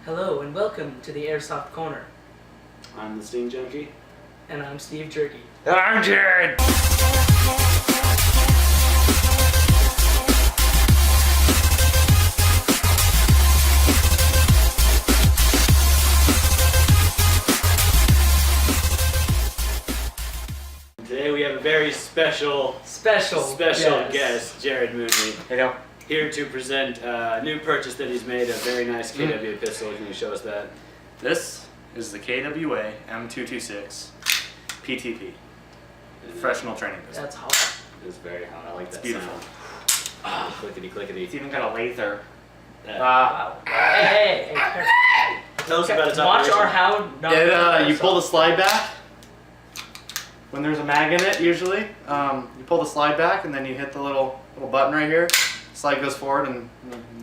Hello and welcome to the Airsoft Corner. I'm the Steam Junkie. And I'm Steve Jerky. I'm Jared! Today we have a very special guest, Jared Mooney. Hello. Here to present a new purchase that he's made, a very nice KWA pistol. Can you show us that? This is the KWA M226 PTP. Professional training pistol. That's hot. It's very hot. I like that beautiful. sound. Clickety clickety. It's even got a laser. Wow. Hey. Tell us about its Watch operation. our how. You pull the slide back. When there's a mag in it, usually, you pull the slide back and then you hit the little button right here. Slide goes forward and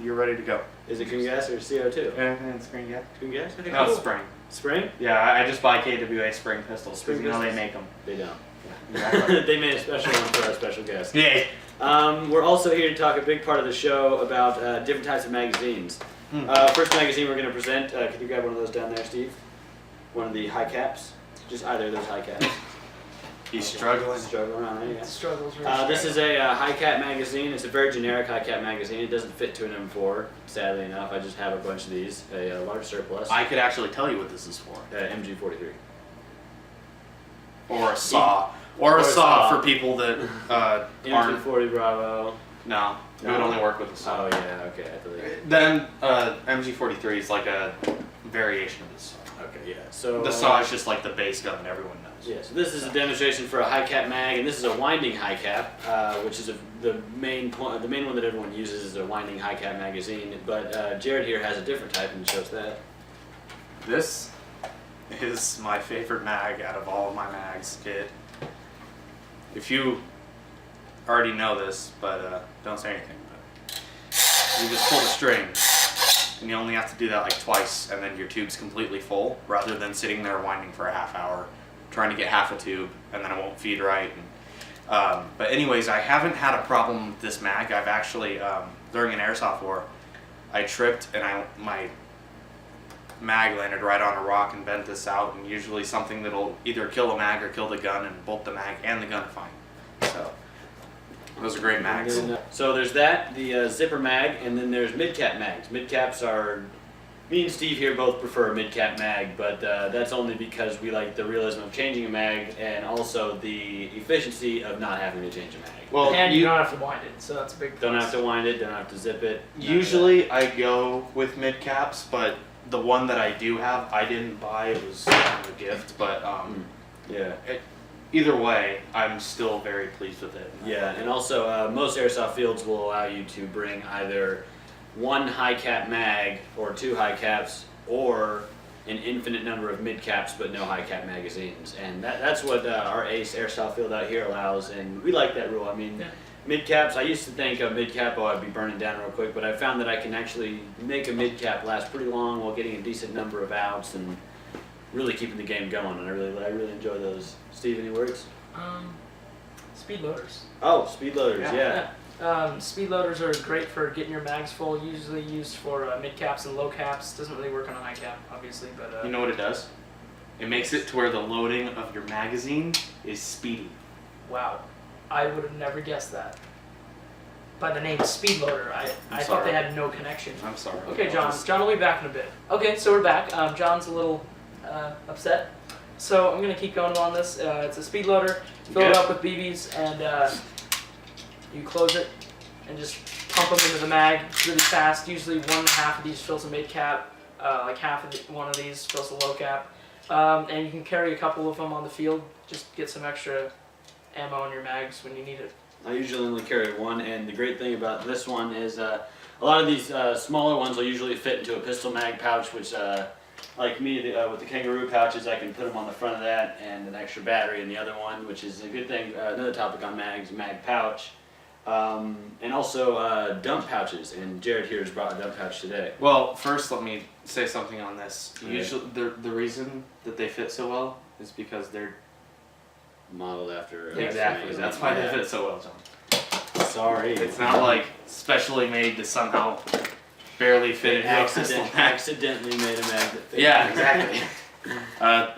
you're ready to go. Is it green gas or CO2? And spring gas. Green gas? Okay, No, cool. spring. Spring? Yeah, I just buy KWA spring pistols because you know they make them. They don't. Exactly. They made a special one for our special guest. Yay. We're also here to talk a big part of the show about different types of magazines. First magazine we're going to present, can you grab one of those down there, Steve? One of the high caps? Just either of those high caps. He's struggling. Struggling around, there you go. Struggles really This is a high cap magazine. It's a very generic high cap magazine. It doesn't fit to an M4, sadly enough. I just have a bunch of these, a large surplus. I could actually tell you what this is for. MG43. Or a saw. Or a saw for people that aren't. MG40 Bravo. No, it would only work with a saw. Oh yeah, okay, I believe. Then MG43 is like a variation of the saw. Okay, yeah. So The saw is just like the base gun that everyone knows. yeah, so this is a demonstration for a high cap mag, and this is a winding high cap, which is the main point. The main one that everyone uses is a winding high cap magazine. But Jared here has a different type, and shows that. This is my favorite mag out of all of my mags, kid. If you already know this, but don't say anything. But you just pull the string, and you only have to do that like twice, and then your tube's completely full, rather than sitting there winding for a half hour, trying to get half a tube, and then it won't feed right. And, but anyways, I haven't had a problem with this mag. I've actually, during an airsoft war, I tripped and my mag landed right on a rock and bent this out, and usually something that'll either kill the mag or kill the gun, and both the mag and the gun are fine. So those are great mags. So there's that, the zipper mag, and then there's mid-cap mags. Mid-caps are, me and Steve here both prefer a mid-cap mag, but that's only because we like the realism of changing a mag and also the efficiency of not having to change a mag. Well, and you don't have to wind it, so that's a big Don't plus. have to wind it, don't have to zip it. Usually I go with mid caps, but the one that I do have, I didn't buy. It was kind of a gift, but yeah. Either way, I'm still very pleased with it. Yeah, and also most airsoft fields will allow you to bring either one high cap mag or two high caps, or an infinite number of mid caps but no high cap magazines, and that's what our Ace airsoft field out here allows, and we like that rule. I mean, mid caps, I used to think of mid cap, oh, I'd be burning down real quick, but I found that I can actually make a mid cap last pretty long while getting a decent number of outs and really keeping the game going, and I really enjoy those. Steve, any words? Speed loaders. Oh, speed loaders, yeah. Speed loaders are great for getting your mags full. Usually used for mid caps and low caps. Doesn't really work on a high cap, obviously, but You know what it does? It makes it to where the loading of your magazine is speedy. wow, I would have never guessed that. By the name speed loader, I thought sorry. they had no connection. I'm sorry. Okay, John will be back in a bit. Okay, so we're back. John's a little upset, so I'm gonna keep going on this. It's a speed loader. Fill it up with BBs, and you close it and just pump them into the mag really fast. Usually 1/2 of these fills a mid cap, like half of one of these fills a low cap, and you can carry a couple of them on the field. Just get some extra ammo in your mags when you need it. I usually only carry one, and the great thing about this one is a lot of these smaller ones will usually fit into a pistol mag pouch, which like me with the kangaroo pouches, I can put them on the front of that, and an extra battery in the other one, which is a good thing. Another topic on mags, mag pouch, and also dump pouches, and Jared here has brought a dump pouch today. Well, first let me say something on this. Okay. Usually, the reason that they fit so well is because they're Modeled after. exactly. That's why they fit so well, John. Sorry. It's not like specially made to somehow barely fit into a pistol mag. Accidentally made a mag that fit. Yeah, exactly.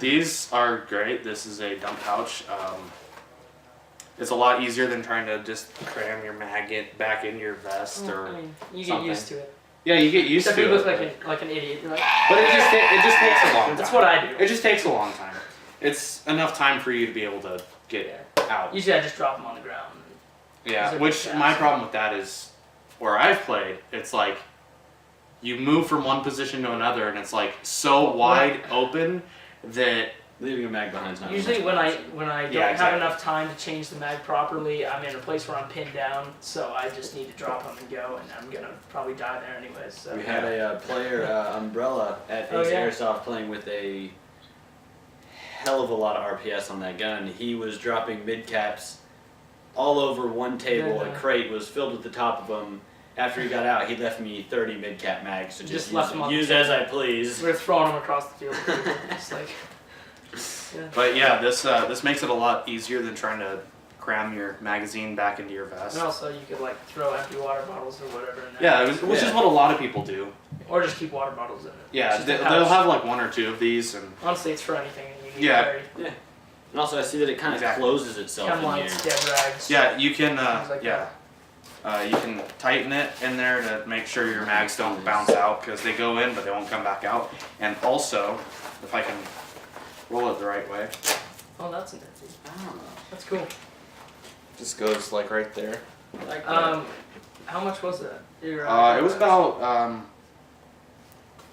These are great. This is a dump pouch. It's a lot easier than trying to just cram your mag back in your vest or. I mean, you get something. used to it. Yeah, you get used Except to you it. look like an idiot. You're like, But it just takes a long time. that's what I do. It just takes a long time. It's enough time for you to be able to get out. Usually I just drop them on the ground. Yeah, These are which big my cats. problem with that is where I've played, it's like you move from one position to another and it's like so wide open that Leaving a mag behind is not Usually when I don't Yeah, have exactly. enough time to change the mag properly, I'm in a place where I'm pinned down, so I just need to drop them and go, and I'm gonna probably die there anyways. So. We had a player, Umbrella, at Oh, Ace yeah. Airsoft playing with a hell of a lot of RPS on that gun. He was dropping mid caps all over one table. Yeah. A crate was filled with the top of them. After he got out, he left me 30 mid cap mags to Just just left them on the use table. as I please. We're throwing them across the field. It's like, yeah. But yeah, this makes it a lot easier than trying to cram your magazine back into your vest. And also you could like throw empty water bottles or whatever in there. Yeah, which Yeah. is what a lot of people do. Or just keep water bottles in it. Yeah, It's just a they'll pouch. have like one or two of these, and Honestly, it's for anything. And you need Yeah. very And also, I see that it kind of Exactly. closes itself chem in here. lights, dead rags. yeah, you can Things like you can tighten it in there to make sure your mags don't bounce out because they go in but they won't come back out. And also, if I can roll it the right way. Oh, that's nifty. Oh. That's cool. Just goes like right there. Like How much was that? It was about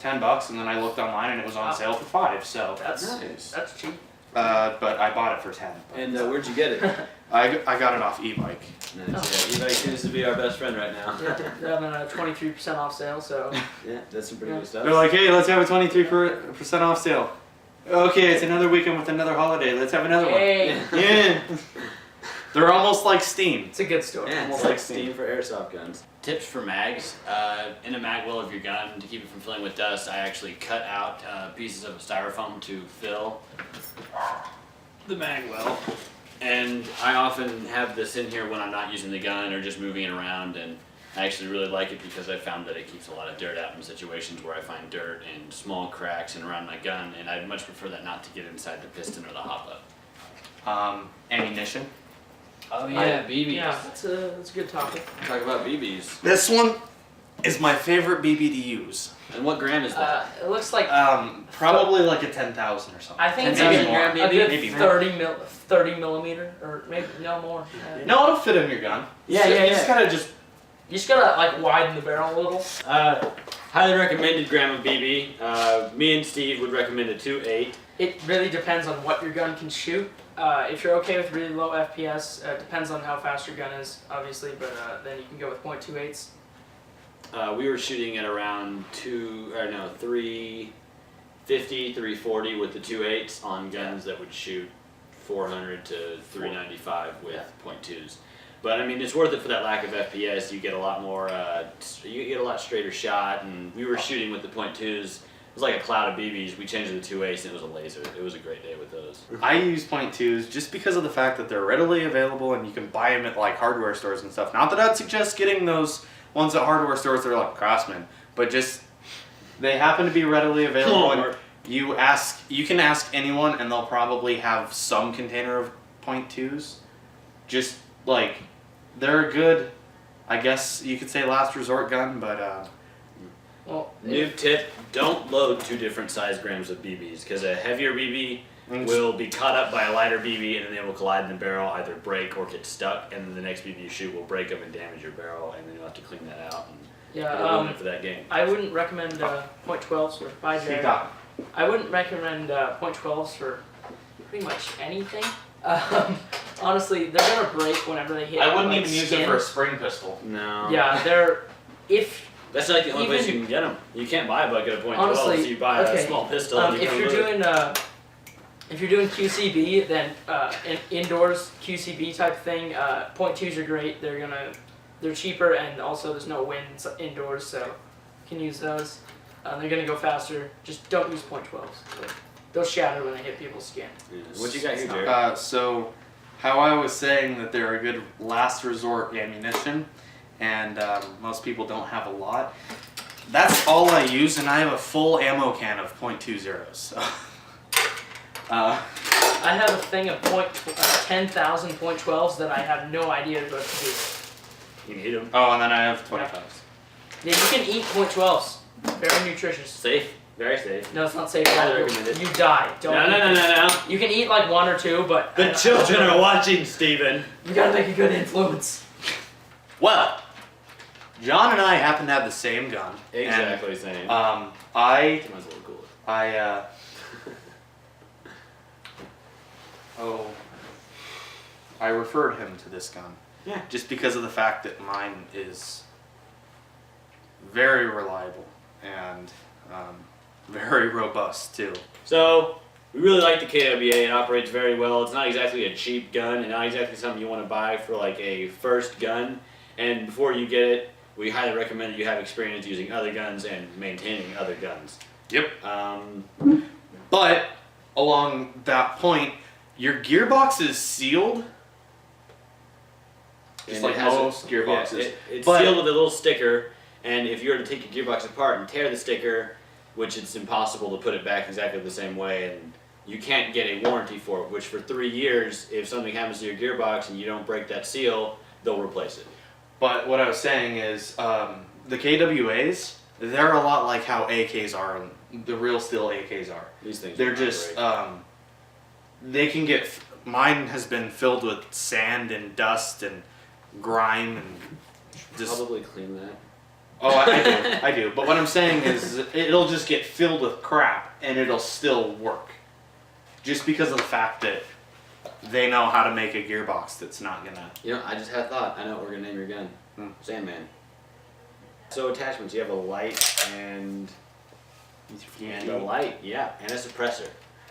$10, and then I looked online and it was on Wow. sale for $5. So, nice. That's cheap. but I bought it for $10. And where'd you get it? I got it off e-bike. Nice. Yeah, e-bike seems to be our best friend right now. Yeah, they're having a 23% off sale, so Yeah, that's some pretty Yeah. good stuff. They're like, hey, let's have a 23% off sale. Okay, it's another weekend with another holiday. Let's have another hey, one. Yeah. They're almost like Steam. it's a good store. Yeah, Almost it's like like Steam for airsoft guns. Tips for mags. In a mag well of your gun, to keep it from filling with dust, I actually cut out pieces of styrofoam to fill the mag well. And I often have this in here when I'm not using the gun or just moving it around, and I actually really like it because I found that it keeps a lot of dirt out in situations where I find dirt and small cracks and around my gun, and I'd much prefer that not to get inside the piston or the hop-up. Ammunition. Oh BBs. Yeah, that's a good topic. Talk about BBs. This one is my favorite BB to use. And what gram is that? It looks like Probably like a 10,000 or something. I think it's Maybe maybe more. a good Maybe more. 30 millimeter, or maybe no more. No, it'll fit in your gun. Yeah, You yeah, just yeah. gotta just. You just gotta like widen the barrel a little. Highly recommended gram of BB. Me and Steve would recommend a 2.8. It really depends on what your gun can shoot. If you're okay with really low FPS, depends on how fast your gun is, obviously, but then you can go with .28s. We were shooting at around 350, 340 with the 2.8s on guns that would shoot 400 to 395 with .2s. But I mean, it's worth it for that lack of FPS. You get a lot more, you get a lot straighter shot, and we were shooting with the .2s. It was like a cloud of BBs. We changed it to 2.8s, and it was a laser. It was a great day with those. I use .2s just because of the fact that they're readily available and you can buy them at like hardware stores and stuff. Not that I'd suggest getting those ones at hardware stores that are like Craftsman, but just they happen to be readily available. And you can ask anyone, and they'll probably have some container of .2s. Just like they're a good, I guess you could say, last resort gun, but. Well, New tip, don't load 2 different size grams of BBs, because a heavier BB will be caught up by a lighter BB, and then they will collide in the barrel, either break or get stuck, and then the next BB you shoot will break them and damage your barrel, and then you'll have to clean that out and ruin it for that game. I wouldn't recommend .12s for by Jared. I wouldn't recommend .12s for pretty much anything. Honestly, they're gonna break whenever they hit. I wouldn't like, even use skin. it for a spring pistol. No. Yeah, That's like the only place even- you can get them. You can't buy a bucket of .12, Honestly, so you buy okay, a small pistol and you if can you're load. doing QCB, then indoors QCB type thing, .2s are great. They're cheaper, and also there's no wind indoors, so you can use those. They're gonna go faster. Just don't use .12s. They'll shatter when they hit people's skin. Yeah. What you got here, Jared? So, how I was saying that they're a good last resort ammunition, and most people don't have a lot. That's all I use, and I have a full ammo can of .20. So. I have a thing of 10,000 .12s that I have no idea what to do. You can eat them. Oh, and then I have 25s. Yeah, you can eat .12s. Very nutritious. Safe. Very safe. No, it's not safe. Highly recommended. You die. Don't. No. You can eat like 1 or 2, but The children are watching, Steven. you gotta make a good influence. Well, John and I happen to have the same gun. Exactly same. And, Might as well cool it. I referred him to this gun. Yeah. Just because of the fact that mine is very reliable and very robust too. So, we really like the KWA. It operates very well. It's not exactly a cheap gun and not exactly something you want to buy for like a first gun. And before you get it, we highly recommend that you have experience using other guns and maintaining other guns. Yep. But along that point, your gearbox is sealed. Just And like it has most gearboxes. Yeah, it's But- sealed with a little sticker, and if you were to take your gearbox apart and tear the sticker, which it's impossible to put it back exactly the same way, and you can't get a warranty for it, which for 3 years, if something happens to your gearbox and you don't break that seal, they'll replace it. But what I was saying is, the KWAs, they're a lot like how AKs are, and the real steel AKs are. These things They're are not just, great. they can get, mine has been filled with sand and dust and grime and just, Probably clean that. oh, I do. But what I'm saying is, it'll just get filled with crap and it'll still work. Just because of the fact that they know how to make a gearbox that's not gonna. You know, I just had a thought. I know what we're gonna name your gun. Sandman. So attachments, you have a light and a light, yeah, and a suppressor.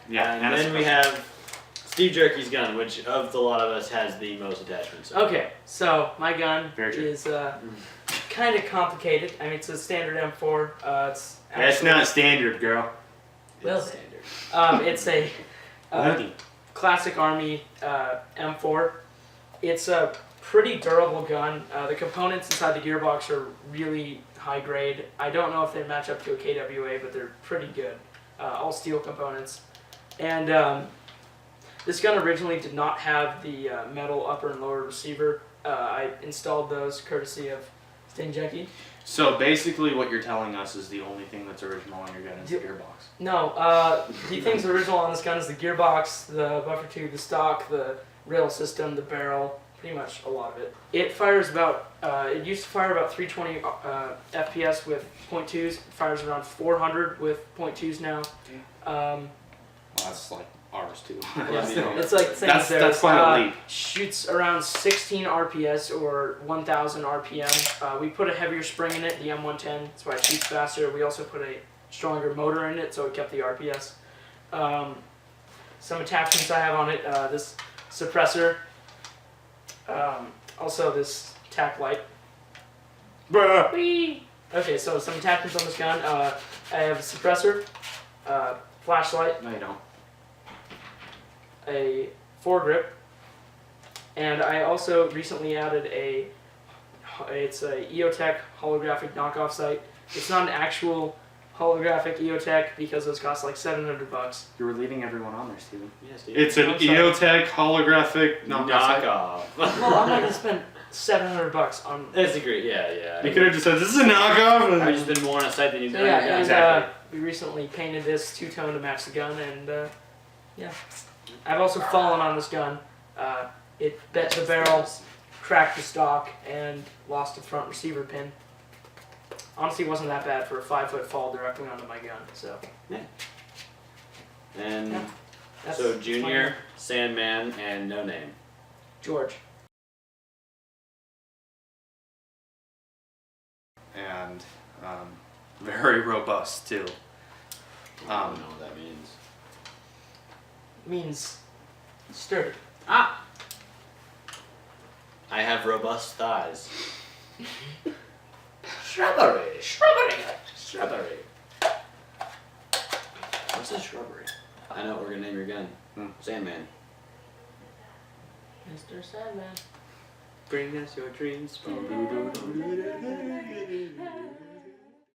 Yeah, and then we have Steve Jerky's gun, which of the lot of us has the most attachments. Okay, so my gun Very true. is kind of complicated. I mean, it's a standard M4. It's That's actually- not standard, girl. Well, It's standard. it's a classic Army M4. It's a pretty durable gun. The components inside the gearbox are really high grade. I don't know if they match up to a KWA, but they're pretty good. All steel components. And this gun originally did not have the metal upper and lower receiver. I installed those courtesy of Sting Jackie. So basically, what you're telling us is the only thing that's original on your gun is the gearbox. No, the things original on this gun is the gearbox, the buffer tube, the stock, the rail system, the barrel, pretty much a lot of it. It fires about, it used to fire about 320 FPS with .2s. It fires around 400 with .2s now. Well, that's like ours too. It's like same That's- as theirs. that's quite a leap. Shoots around 16 RPS or 1,000 RPM. We put a heavier spring in it, the M110. That's why it shoots faster. We also put a stronger motor in it, so it kept the RPS. Some attachments I have on it. This suppressor. Also this tack light. Bruh. Whee! Okay, so some attachments on this gun. I have a suppressor, flashlight, No, you don't. a foregrip, and I also recently added it's a EOTech holographic knockoff sight. It's not an actual holographic EOTech because those cost like $700. You were leading everyone on there, Steven. Yeah, Steve. It's an I'm sorry. EOTech holographic knockoff. knockoff. Well, I'm not gonna spend $700 on. That's a great, yeah. You could have just said, this is a knockoff. I've just been more on a site than you've So done. yeah, your gun. and exactly. we recently painted this two-tone to match the gun, and yeah. I've also fallen on this gun. It bent the barrel, cracked the stock, and lost the front receiver pin. Honestly, it wasn't that bad for a 5-foot fall directly onto my gun. So. And Yeah. That's so my Junior, gun. Sandman, and No Name. George. And very robust too. I don't know what that means. Means sturdy. Ah! I have robust thighs. Shrubbery. Shrubbery. What's a shrubbery? I know what we're gonna name your gun. Sandman. Mr. Sandman. Bring us your dreams.